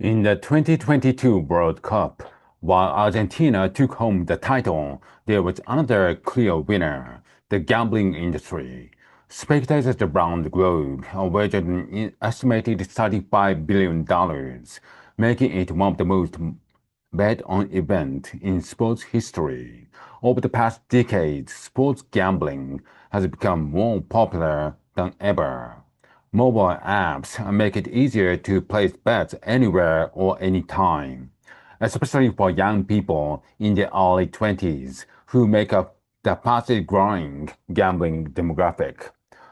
In the 2022 World Cup, while Argentina took home the title, there was another clear winner, the gambling industry. Spectators around the globe wagered an estimated $35 billion, making it one of the most bet-on events in sports history. Over the past decades, sports gambling has become more popular than ever. Mobile apps make it easier to place bets anywhere or anytime, especially for young people in their early 20s who make up the fastest growing gambling demographic.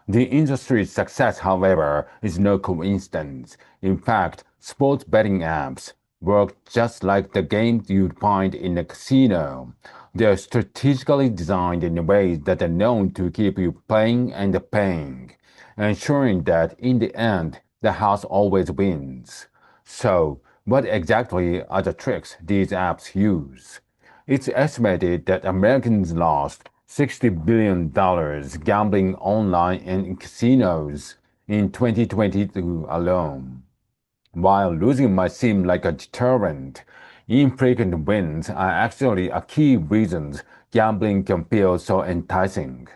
The industry's success, however, is no coincidence. In fact, sports betting apps work just like the games you'd find in a casino. They are strategically designed in ways that are known to keep you playing and paying, ensuring that in the end, the house always wins. So, what exactly are the tricks these apps use? It's estimated that Americans lost $60 billion gambling online and in casinos in 2022 alone. While losing might seem like a deterrent, infrequent wins are actually a key reason gambling can feel so enticing.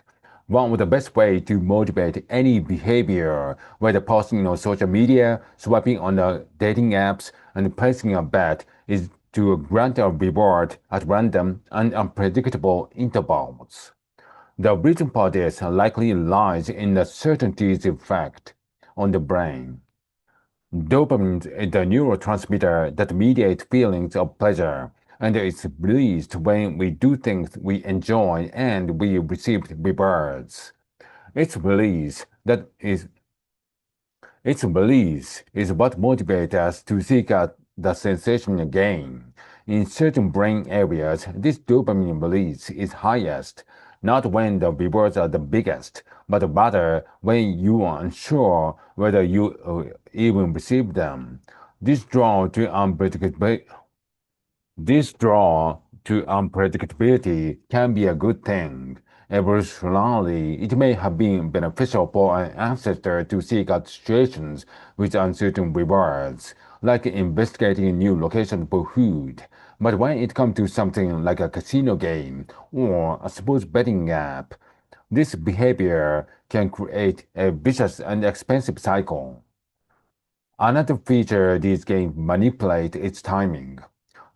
One of the best ways to motivate any behavior, whether posting on social media, swiping on the dating apps, and placing a bet, is to grant a reward at random and unpredictable intervals. The reason for this likely lies in the certainty's effect on the brain. Dopamine is the neurotransmitter that mediates feelings of pleasure, and it's released when we do things we enjoy and we receive rewards. Its release that is its release is what motivates us to seek out the sensation again. In certain brain areas, this dopamine release is highest, not when the rewards are the biggest, but rather when you are unsure whether you even receive them. This draw to unpredictability can be a good thing. Evolutionarily, it may have been beneficial for an ancestor to seek out situations with uncertain rewards, like investigating a new location for food. But when it comes to something like a casino game or a sports betting app, this behavior can create a vicious and expensive cycle. Another feature these games manipulate is timing.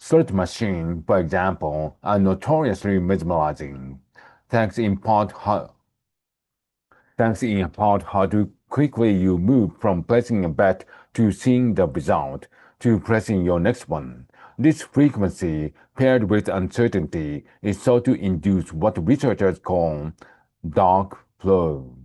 Slot machines, for example, are notoriously mesmerizing, thanks in part how quickly you move from placing a bet to seeing the result to pressing your next one. This frequency, paired with uncertainty, is thought to induce what researchers call dark flow.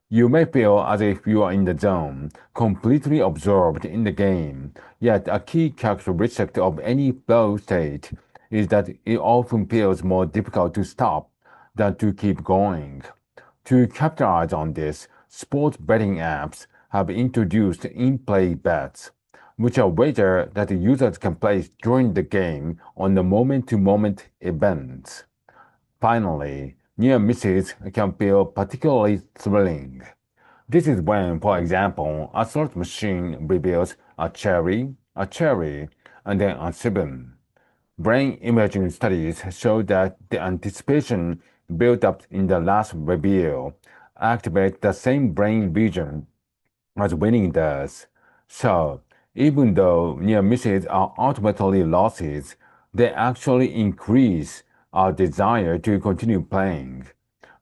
You may feel as if you are in the zone, completely absorbed in the game, yet a key characteristic of any flow state is that it often feels more difficult to stop than to keep going. To capitalize on this, sports betting apps have introduced in-play bets, which are wagers that users can place during the game on the moment-to-moment events. Finally, near misses can feel particularly thrilling. This is when, for example, a slot machine reveals a cherry, and then a seven. Brain imaging studies show that the anticipation built up in the last reveal activates the same brain region as winning does. So, even though near misses are ultimately losses, they actually increase our desire to continue playing.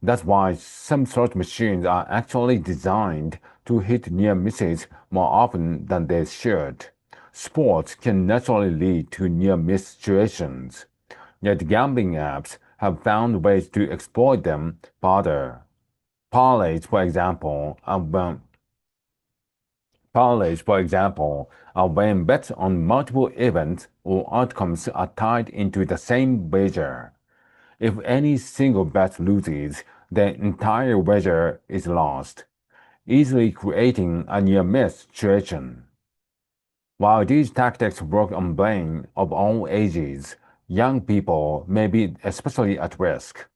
That's why some slot machines are actually designed to hit near misses more often than they should. Sports can naturally lead to near miss situations, yet gambling apps have found ways to exploit them further. Parlays, for example, are when bets on multiple events or outcomes are tied into the same wager. If any single bet loses, the entire wager is lost, easily creating a near-miss situation. While these tactics work on brains of all ages, young people may be especially at risk.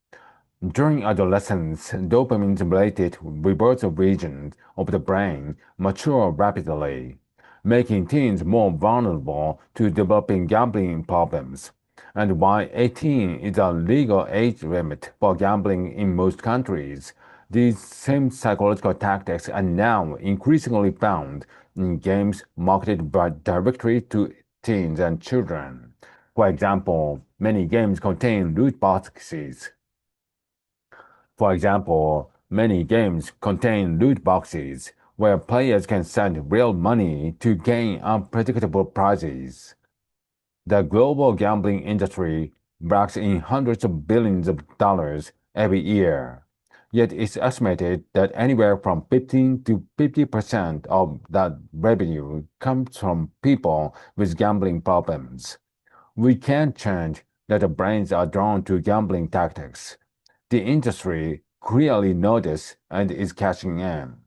During adolescence, dopamine-related reward regions of the brain mature rapidly. making teens more vulnerable to developing gambling problems. And while 18 is a legal age limit for gambling in most countries, these same psychological tactics are now increasingly found in games marketed directly to teens and children. For example, many games contain loot boxes. Where players can send real money to gain unpredictable prizes. The global gambling industry racks in hundreds of billions of dollars every year. Yet it's estimated that anywhere from 15 to 50% of that revenue comes from people with gambling problems. We can't change that the brains are drawn to gambling tactics. The industry clearly noticed and is catching in.